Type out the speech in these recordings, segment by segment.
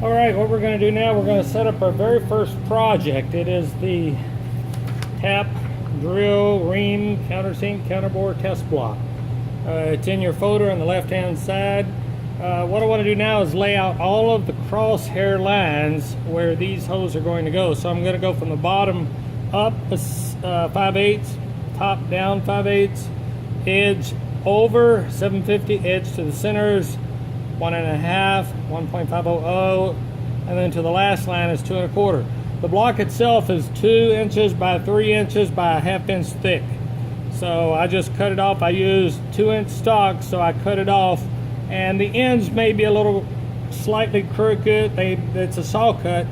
Alright, what we're going to do now, we're going to set up our very first project. It is the tap, drill, ream, countersink, counterbore test block. It's in your folder on the left hand side. What I want to do now is lay out all of the crosshair lines where these holes are going to go. So I'm going to go from the bottom up 5/8, top down 5/8, edge over 750, edge to the centers 1.5, 1.500, and then to the last line is 2 1/4. The block itself is 2 inches by 3 inches by a 1/2 inch thick. So I just cut it off. I used 2-inch stock, so I cut it off, and the ends may be a little slightly crooked. It's a saw cut,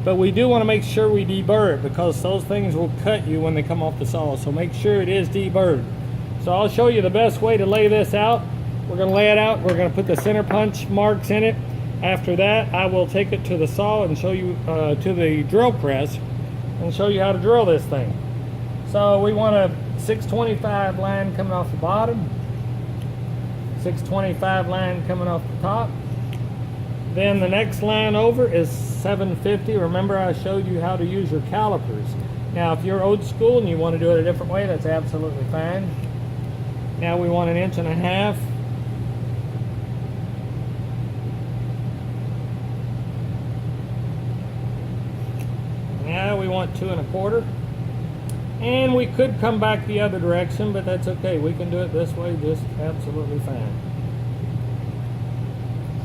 but we do want to make sure we deburr it because those things will cut you when they come off the saw. So make sure it is deburred. So I'll show you the best way to lay this out. We're going to lay it out. We're going to put the center punch marks in it. After that, I will take it to the saw and show you to the drill press and show you how to drill this thing. So we want a 625 line coming off the bottom, 625 line coming off the top. Then the next line over is 750. Remember, I showed you how to use your calipers. Now, if you're old school and you want to do it a different way, that's absolutely fine. Now we want 1.5 inches. Now we want 2 1/4. And we could come back the other direction, but that's okay. We can do it this way just absolutely fine.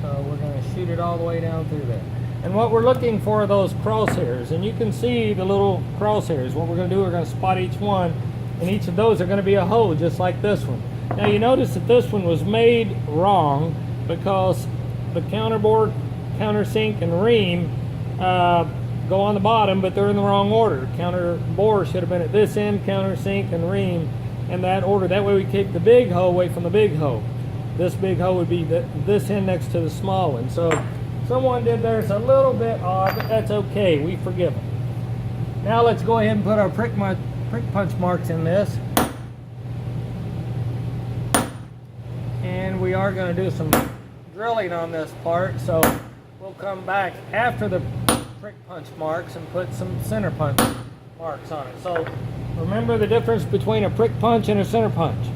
So we're going to shoot it all the way down through there. And what we're looking for are those crosshairs. And you can see the little crosshairs. What we're going to do, we're going to spot each one. And each of those are going to be a hole just like this one. Now you notice that this one was made wrong because the counterbore, countersink, and ream go on the bottom, but they're in the wrong order. Counterbore should have been at this end, countersink and ream in that order. That way we keep the big hole away from the big hole. This big hole would be this end next to the small one. So someone did theirs a little bit odd, but that's okay. We forgive them. Now let's go ahead and put our prick punch marks in this. And we are going to do some drilling on this part, so we'll come back after the prick punch marks and put some center punch marks on it. So remember the difference between a prick punch and a center punch.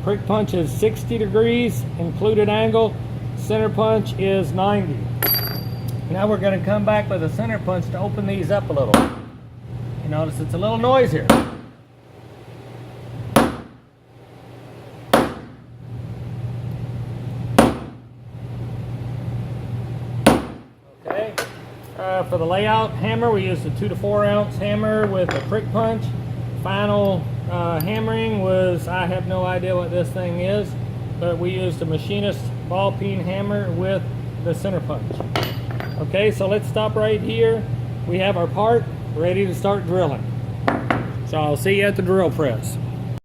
Prick punch is 60 degrees included angle, center punch is 90. Now we're going to come back with a center punch to open these up a little. You notice it's a little noisier. Okay. For the layout hammer, we used a 2 to 4 ounce hammer with a prick punch. Final hammering was, I have no idea what this thing is, but we used a machinist ball peen hammer with the center punch. Okay, so let's stop right here. We have our part ready to start drilling. So I'll see you at the drill press.